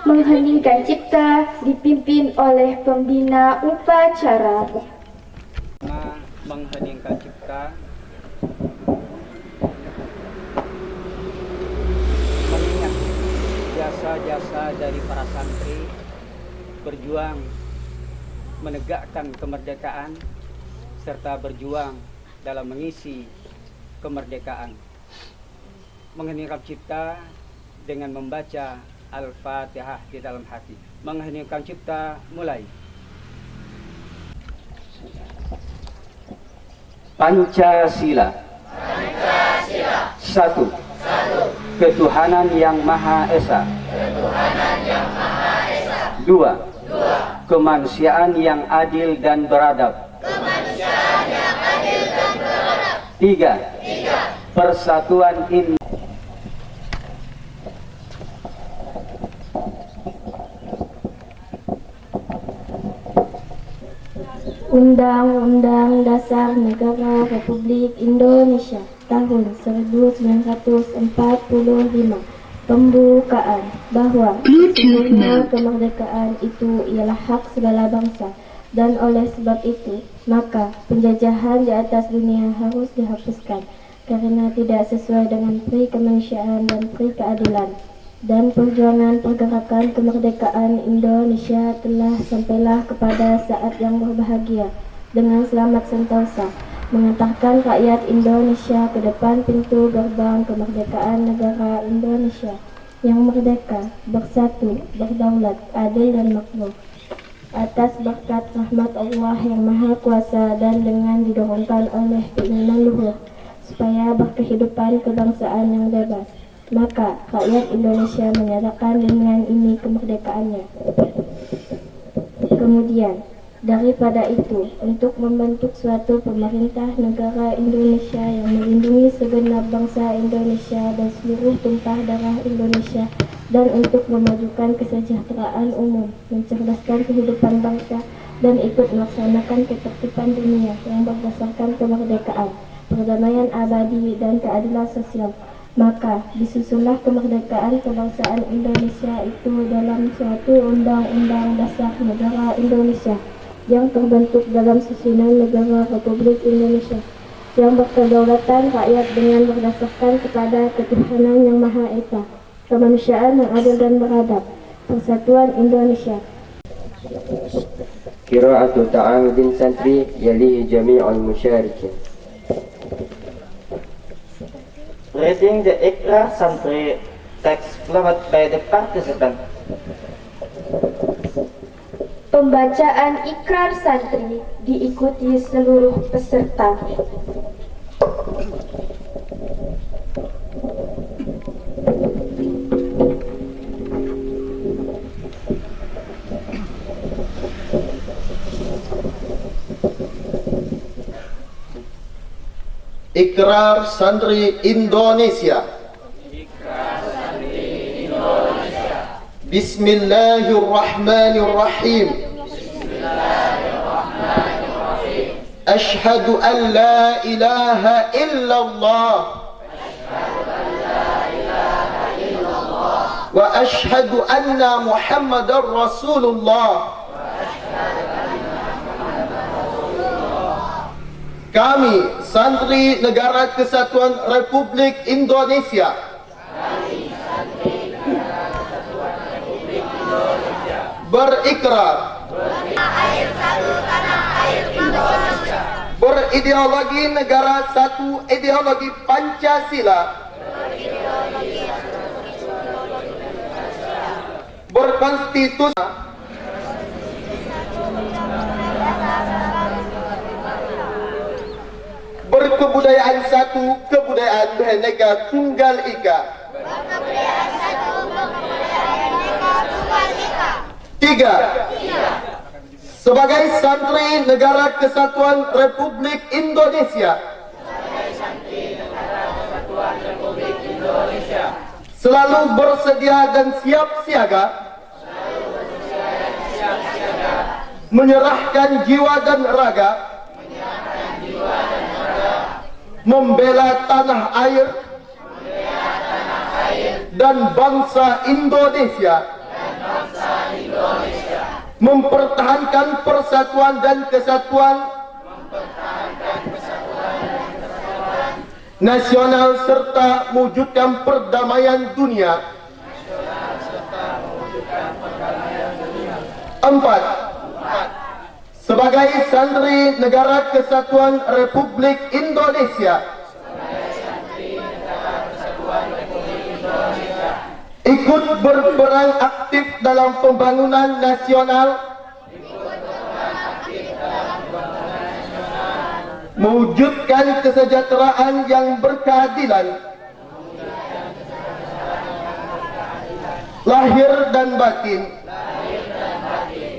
Mengheningkan cipta dipimpin oleh pembina upacara. Mengheningkan cipta mengingat jasa-jasa dari para santri berjuang menegakkan kemerdekaan serta berjuang dalam mengisi kemerdekaan. Mengheningkan cipta dengan membaca Al-Fatihah di dalam hati. Mengheningkan cipta mulai. Pancasila. Pancasila. Satu. Ketuhanan yang Maha Esa. Ketuhanan yang Maha Esa. Dua. Kemanusiaan yang adil dan beradab. Kemanusiaan yang adil dan beradab. Tiga. Persatuan Indonesia. Undang-Undang Dasar Negara Republik Indonesia tahun 1945 pembukaan bahwa sesungguhnya kemerdekaan itu ialah hak segala bangsa, dan oleh sebab itu maka penjajahan di atas dunia harus dihapuskan karena tidak sesuai dengan pri kemanusiaan dan pri keadilan. Dan perjuangan pergerakan kemerdekaan Indonesia telah sampailah kepada saat yang berbahagia dengan selamat sentosa, mengantarkan rakyat Indonesia ke depan pintu gerbang kemerdekaan negara Indonesia yang merdeka, bersatu, berdaulat, adil dan makmur. Atas berkat rahmat Allah yang Maha Kuasa dan dengan didorongkan oleh keinginan luhur supaya berkehidupan kebangsaan yang bebas, maka rakyat Indonesia menyatakan dengan ini kemerdekaannya. Kemudian, daripada itu, untuk membentuk suatu pemerintah negara Indonesia yang melindungi segenap bangsa Indonesia dan seluruh tumpah darah Indonesia, dan untuk memajukan kesejahteraan umum, mencerdaskan kehidupan bangsa, dan ikut melaksanakan ketertiban dunia yang berdasarkan kemerdekaan, perdamaian abadi, dan keadilan sosial. Maka disusunlah kemerdekaan kebangsaan Indonesia itu dalam suatu undang-undang dasar negara Indonesia yang terbentuk dalam susunan negara Republik Indonesia yang berkedaulatan rakyat dengan berdasarkan kepada ketuhanan yang Maha Esa, kemanusiaan yang adil dan beradab, persatuan Indonesia. Qira'atu ta'awudin santri yalihi jami'ul musyarikin. Reading the Ikrar Santri, text followed by the participant. Pembacaan Ikrar Santri diikuti seluruh peserta. Ikrar Santri Indonesia. Bismillahirrahmanirrahim. Ashhadu an la ilaha illallah wa ashhadu anna Muhammadar Rasulullah. Kami, Santri Negara Kesatuan Republik Indonesia, berikrar berideologi negara satu, ideologi Pancasila, berkonstitusi, berkebudayaan satu, kebudayaan Bhinneka Tunggal Ika. Tiga, sebagai Santri Negara Kesatuan Republik Indonesia, selalu bersedia dan siap siaga menyerahkan jiwa dan raga membela tanah air dan bangsa Indonesia, mempertahankan persatuan dan kesatuan nasional serta mewujudkan perdamaian dunia. 4. Sebagai santri Negara Kesatuan Republik Indonesia, ikut berperan aktif dalam pembangunan nasional, mewujudkan kesejahteraan yang berkeadilan, lahir dan batin,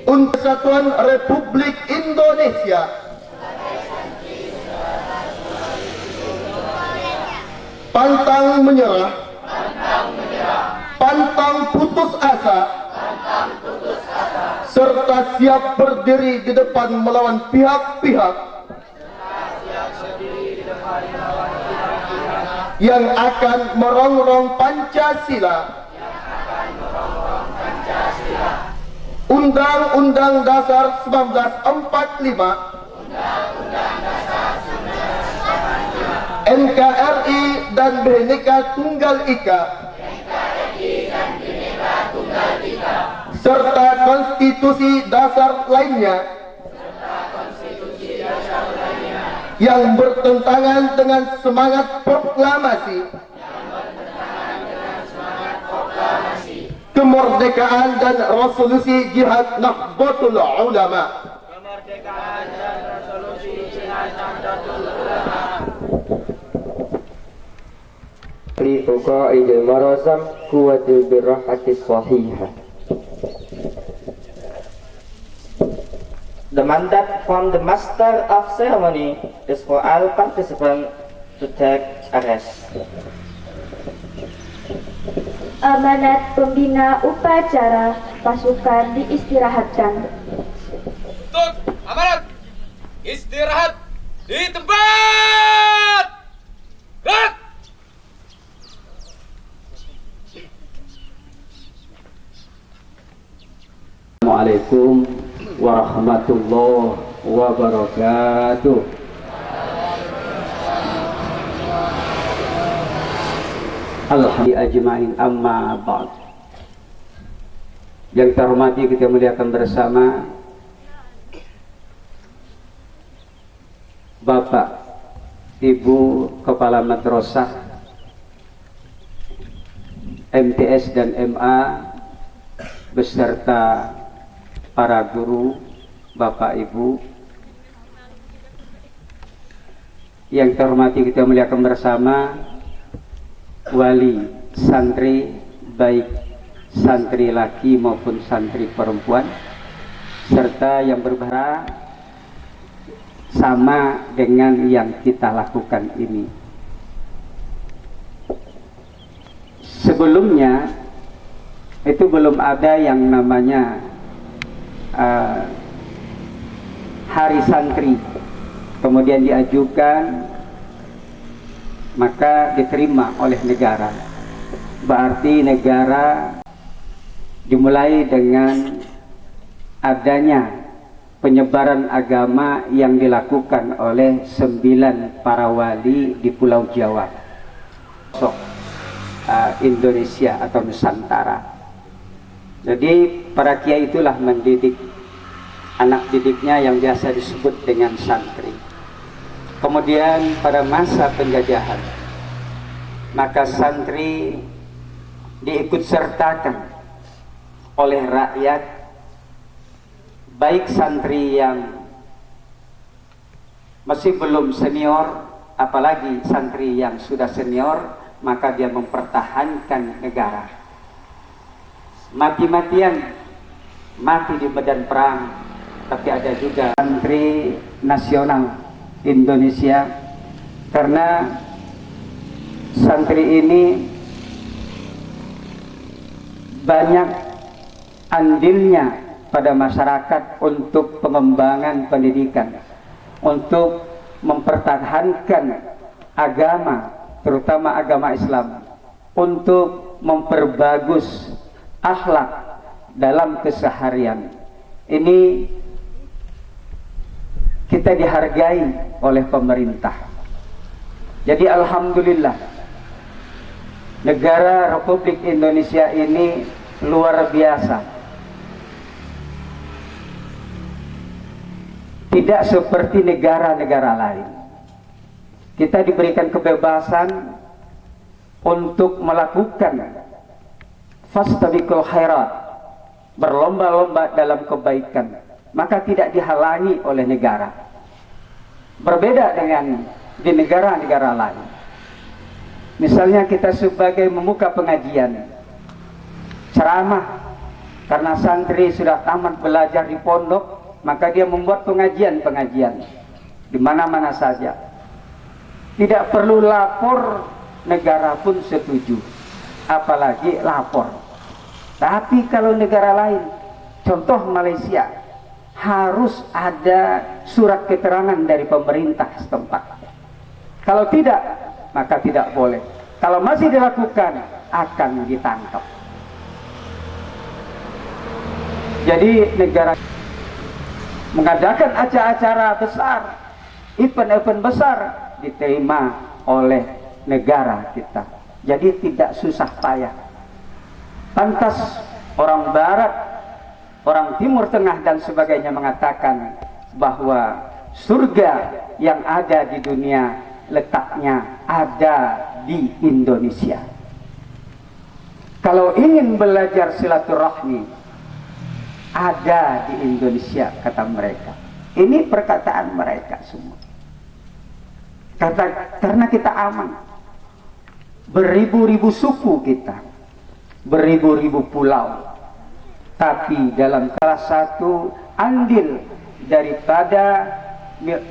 untuk Kesatuan Republik Indonesia, pantang menyerah, pantang putus asa, serta siap berdiri di depan melawan pihak-pihak yang akan merongrong Pancasila, Undang-Undang Dasar 1945, NKRI dan Bhinneka Tunggal Ika, serta konstitusi dasar lainnya yang bertentangan dengan semangat proklamasi kemerdekaan dan resolusi Jihad Nahdlatul Ulama. Li fuqa'idil marasam kuwatil birrahatis sahihah. The mandate from the master of ceremony is for all participants to take a rest. Amanat pembina upacara pasukan diistirahatkan. Untuk amanat istirahat di tempat. Gerak. Assalamualaikum warahmatullahi wabarakatuh. Alhamdulillah ajma'in, amma ba'd. Yang terhormati, kita muliakan bersama Bapak, Ibu Kepala Madrasah MTS dan MA beserta para guru, Bapak Ibu. Yang terhormati, kita muliakan bersama wali santri, baik santri laki maupun santri perempuan, serta yang berbahasa sama dengan yang kita lakukan ini. Sebelumnya itu belum ada yang namanya hari santri, kemudian diajukan, maka diterima oleh negara. Berarti negara dimulai dengan adanya penyebaran agama yang dilakukan oleh 9 para wali di Pulau Jawa, Indonesia atau Nusantara. Jadi para kiai itulah mendidik anak didiknya yang biasa disebut dengan santri. Kemudian pada masa penjajahan, maka santri diikut sertakan oleh rakyat, baik santri yang masih belum senior, apalagi santri yang sudah senior, maka dia mempertahankan negara. Mati-matian, mati di medan perang. Tapi ada juga santri nasional Indonesia, karena santri ini banyak andilnya pada masyarakat untuk pengembangan pendidikan, untuk mempertahankan agama, terutama agama Islam, untuk memperbagus akhlak dalam keseharian. Ini kita dihargai oleh pemerintah. Jadi alhamdulillah, negara Republik Indonesia ini luar biasa. Tidak seperti negara-negara lain. Kita diberikan kebebasan untuk melakukan fastabiqul khairat, berlomba-lomba dalam kebaikan, maka tidak dihalangi oleh negara. Berbeda dengan di negara-negara lain. Misalnya kita sebagai membuka pengajian, ceramah, karena santri sudah tamat belajar di pondok, maka dia membuat pengajian-pengajian di mana-mana saja. Tidak perlu lapor, negara pun setuju, apalagi lapor. Tapi kalau negara lain, contoh Malaysia, harus ada surat keterangan dari pemerintah setempat. Kalau tidak, maka tidak boleh. Kalau masih dilakukan, akan ditangkap. Jadi negara mengadakan acara-acara besar, event-event besar, diterima oleh negara kita. Jadi tidak susah payah. Pantas orang barat, orang timur tengah dan sebagainya mengatakan bahwa surga yang ada di dunia letaknya ada di Indonesia. Kalau ingin belajar silaturahmi, ada di Indonesia, kata mereka. Ini perkataan mereka semua. Karena kita aman. Beribu-ribu suku kita, beribu-ribu pulau, tapi dalam salah satu andil daripada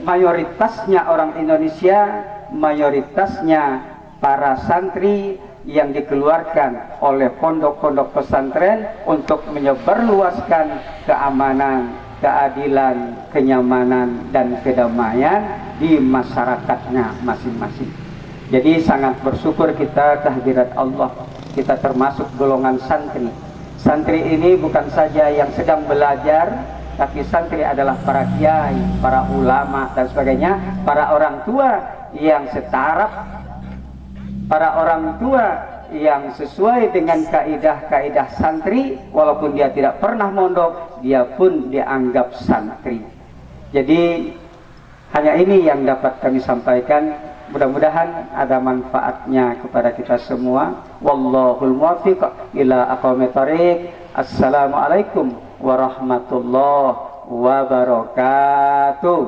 mayoritasnya orang Indonesia, mayoritasnya para santri yang dikeluarkan oleh pondok-pondok pesantren untuk menyebarluaskan keamanan, keadilan, kenyamanan, dan kedamaian di masyarakatnya masing-masing. Jadi sangat bersyukur kita kehadirat Allah. Kita termasuk golongan santri. Santri ini bukan saja yang sedang belajar, tapi santri adalah para kiai, para ulama dan sebagainya, para orang tua yang setaraf, para orang tua yang sesuai dengan kaidah-kaidah santri, walaupun dia tidak pernah mondok, dia pun dianggap santri. Jadi hanya ini yang dapat kami sampaikan. Mudah-mudahan ada manfaatnya kepada kita semua. Wallahul muwaffiq ila aqwamit thoriq. Assalamualaikum warahmatullahi wabarakatuh.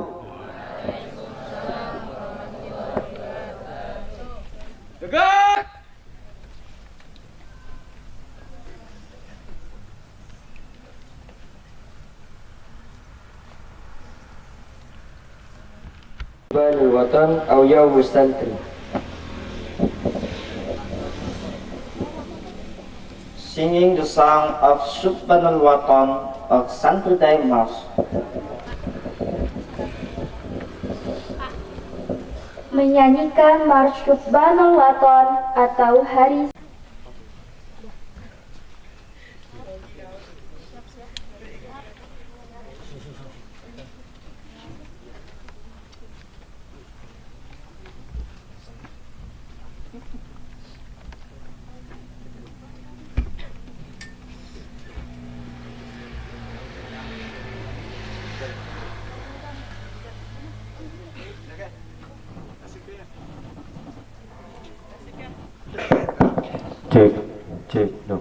Tegak! Banul Watan atau Yaumul Santri. Singing the song of Subhanal Watan of Santri Day Mass. Menyanyikan Mars Subhanal Watan atau Hari Cek, dok.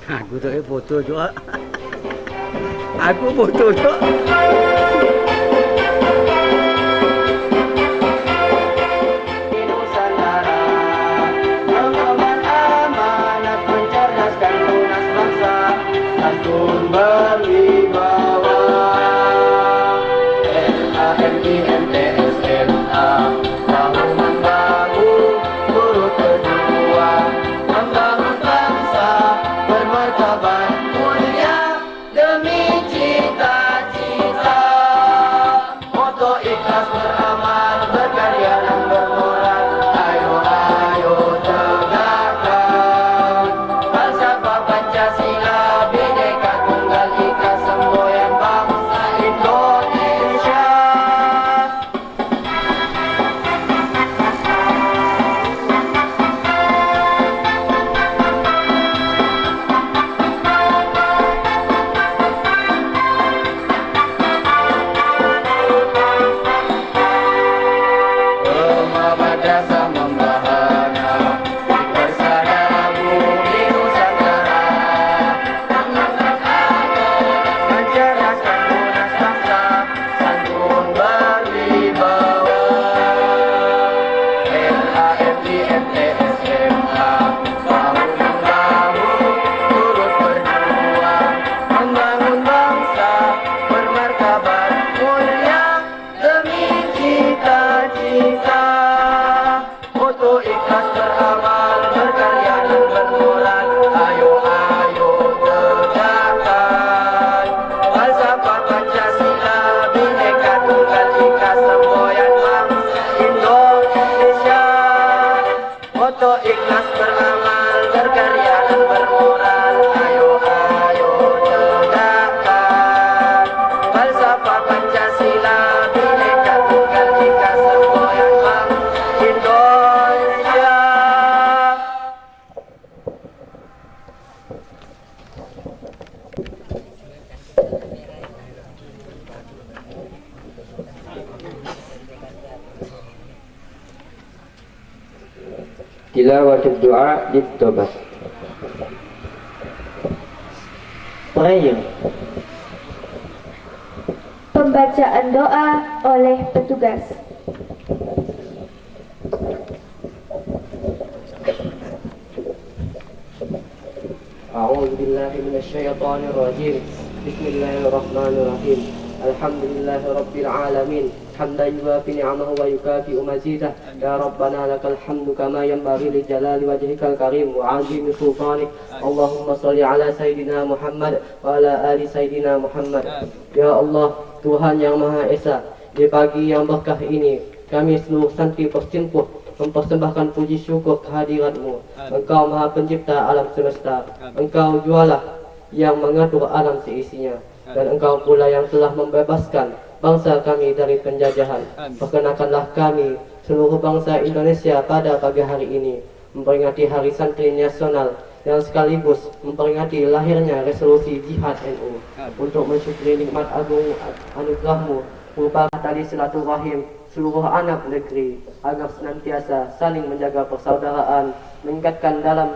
Aku tak foto juga. Aku foto juga. Nusantara mengemban amanat mencerdaskan lunas bangsa, santun berwibawa. LAMIMTSMA bahu membahu turut berjuang membangun bangsa bermartabat mulia demi cita-cita. Moto ikhlas beramal berkarya dan bermoral. Ayo ayo tegakkan falsafah Pancasila, Bhinneka Tunggal Ika, semboyan bangsa Indonesia. Madrasah membahana di persada bumi Nusantara, mengangkat agama, mencerdaskan lunas bangsa, santun berwibawa. LAMIMTSMA bahu membahu turut berjuang membangun bangsa bermartabat mulia demi cita-cita. Moto ikhlas beramal berkarya dan bermoral. Ayo ayo tegakkan falsafah Pancasila, Bhinneka Tunggal Ika, semboyan bangsa Indonesia. Moto ikhlas beramal berkarya dan bermoral. Ayo ayo tegakkan falsafah Pancasila, Bhinneka Tunggal Ika, semboyan bangsa Indonesia. Tilawatul doa ditobas. Prayer. Pembacaan doa oleh petugas. A'udzu billahi minasyaitonir rajim. Bismillahirrahmanirrahim. Alhamdulillahi rabbil alamin. Hamdan yuwafi ni'amahu wa yukafi'u mazidah. Ya Rabbana lakal hamdu kama yanbaghi li jalali wajhikal karim wa 'azimi sultanik. Allahumma shalli ala sayidina Muhammad wa ala ali sayidina Muhammad. Ya Allah, Tuhan yang Maha Esa, di pagi yang berkah ini kami seluruh santri Persimpuh mempersembahkan puji syukur kehadirat-Mu. Engkau Maha Pencipta alam semesta. Engkau jualah yang mengatur alam seisinya, dan Engkau pula yang telah membebaskan bangsa kami dari penjajahan. Perkenakanlah kami seluruh bangsa Indonesia pada pagi hari ini memperingati Hari Santri Nasional yang sekaligus memperingati lahirnya resolusi Jihad NU untuk mensyukuri nikmat agung anugerah-Mu berupa tali silaturahim seluruh anak negeri agar senantiasa saling menjaga persaudaraan, meningkatkan dalam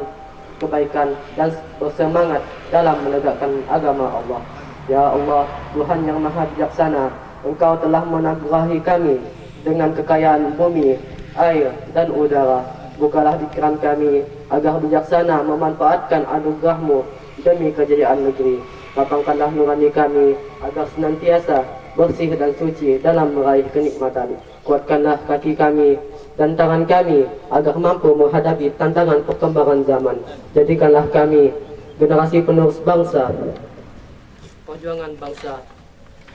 kebaikan dan bersemangat dalam menegakkan agama Allah. Ya Allah, Tuhan yang Maha Bijaksana, Engkau telah menagurahi kami dengan kekayaan bumi, air, dan udara. Bukalah pikiran kami agar bijaksana memanfaatkan anugerah-Mu demi kejayaan negeri. Lapangkanlah nurani kami agar senantiasa bersih dan suci dalam meraih kenikmatan. Kuatkanlah kaki kami dan tangan kami agar mampu menghadapi tantangan perkembangan zaman. Jadikanlah kami generasi penerus bangsa, perjuangan bangsa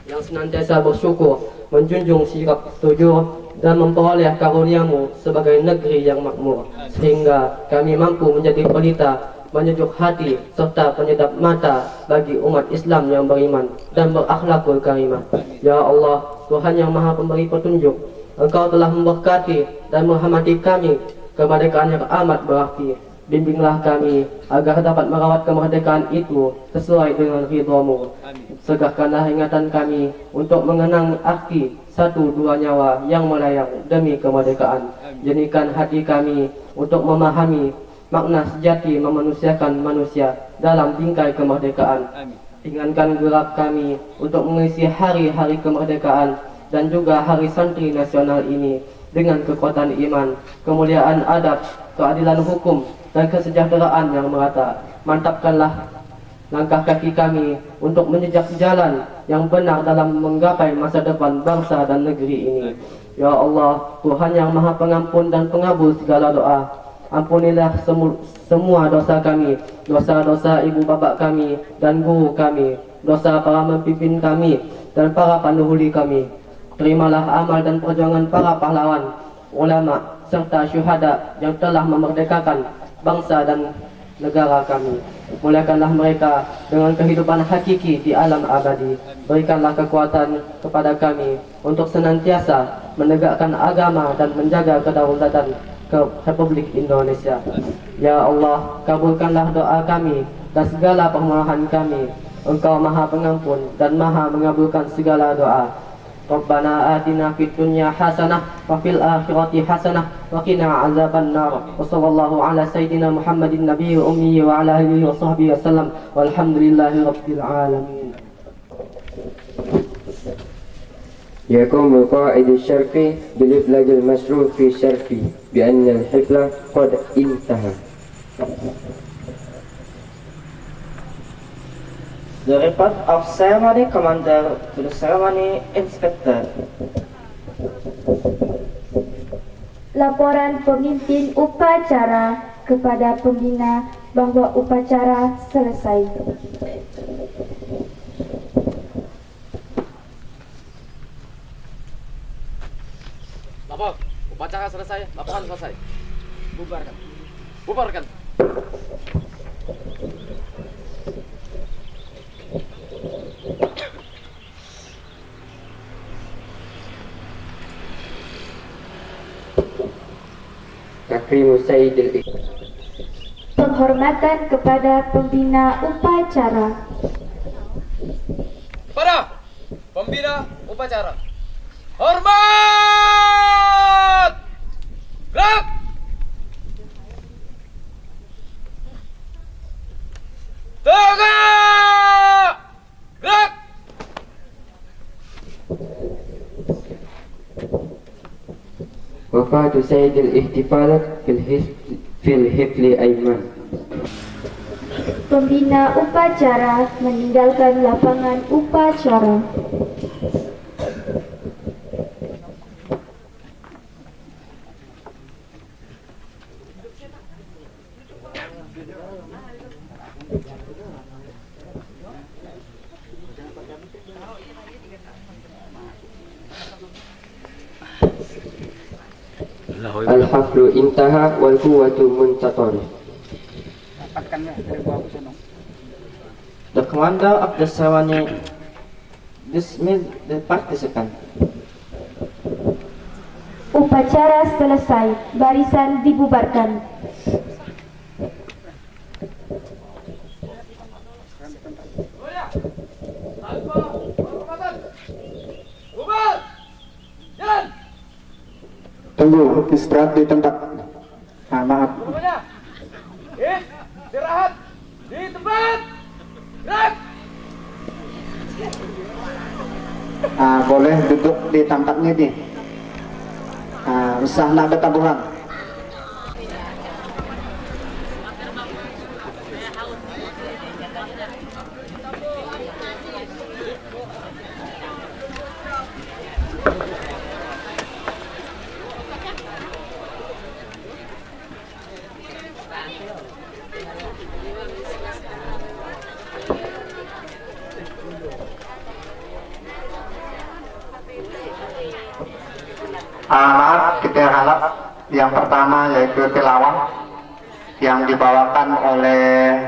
yang senantiasa bersyukur, menjunjung sikap jujur, dan memperoleh karunia-Mu sebagai negeri yang makmur, sehingga kami mampu menjadi pelita, menyejuk hati, serta penyedap mata bagi umat Islam yang beriman dan berakhlakul karimah. Ya Allah, Tuhan yang Maha Pemberi Petunjuk, Engkau telah memberkati dan merahmati kami kemerdekaan yang amat berarti. Bimbinglah kami agar dapat merawat kemerdekaan itu sesuai dengan ridha-Mu. Segahkanlah ingatan kami untuk mengenang arti satu dua nyawa yang melayang demi kemerdekaan. Jenikan hati kami untuk memahami makna sejati memanusiakan manusia dalam bingkai kemerdekaan. Ringankan gerak kami untuk mengisi hari-hari kemerdekaan dan juga hari santri nasional ini dengan kekuatan iman, kemuliaan adab, keadilan hukum, dan kesejahteraan yang merata. Mantapkanlah langkah kaki kami untuk menjejak jalan yang benar dalam menggapai masa depan bangsa dan negeri ini. Ya Allah, Tuhan yang Maha Pengampun dan Pengabul segala doa, ampunilah semua dosa kami, dosa-dosa ibu bapak kami dan guru kami, dosa para pemimpin kami dan para pendahulu kami. Terimalah amal dan perjuangan para pahlawan, ulama, serta syuhada yang telah memerdekakan bangsa dan negara kami. Muliakanlah mereka dengan kehidupan hakiki di alam abadi. Berikanlah kekuatan kepada kami untuk senantiasa menegakkan agama dan menjaga kedaulatan Republik Indonesia. Ya Allah, kabulkanlah doa kami dan segala permohonan kami. Engkau Maha Pengampun dan Maha mengabulkan segala doa. Rabbana atina fid dunya hasanah wa fil akhirati hasanah wa qina azabannar. Wa sallallahu ala sayyidina Muhammadin nabiyil ummi wa ala alihi wa sahbihi wasallam. Walhamdulillahi rabbil alamin. يقوم القائد الشرقي بالإفلاج المشروع في الشرقي بأن الحفل قد انتهى. The report of ceremony commander to the ceremony inspector. Laporan pemimpin upacara kepada pembina bahwa upacara selesai. Lapor, upacara selesai, laporan selesai. Bubarkan. Bubarkan. Takrimu Sayyidil Penghormatan kepada pembina upacara. Para pembina upacara, hormat! Gerak! Tegak! Gerak! Wafatu Sayyidil Ihtifalat fil Hifli Aiman. Pembina upacara meninggalkan lapangan upacara. Al-haflu intaha wal quwwatu muntatar. The commander of the ceremony dismissed the participant. Upacara selesai, barisan dibubarkan. Bubar! Jalan! Tunggu, istirahat di tempat. Maaf. Semuanya, istirahat di tempat. Gerak! Boleh duduk di tempatnya nih. Usah nak bertabuhan. Alat kita harap yang pertama yaitu tilawah yang dibawakan oleh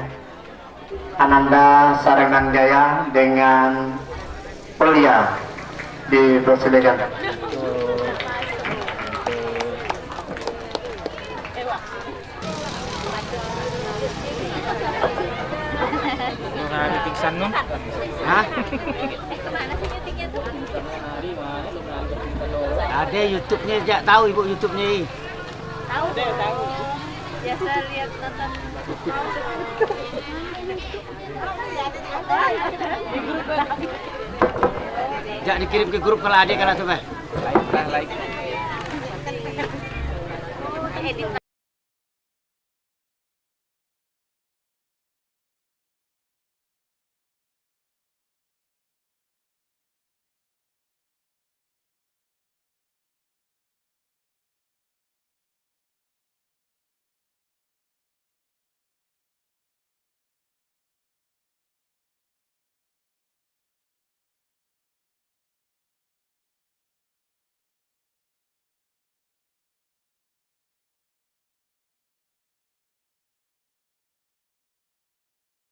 Ananda Sarengan Jaya dengan Pelia dipersilakan. Pingsan no? Hah? Ada YouTube-nya, jak tahu ibu YouTube-nya. Tahu. Biasa lihat nonton. Jak dikirim ke grup kalau ada kalau tuh, Pak. Like.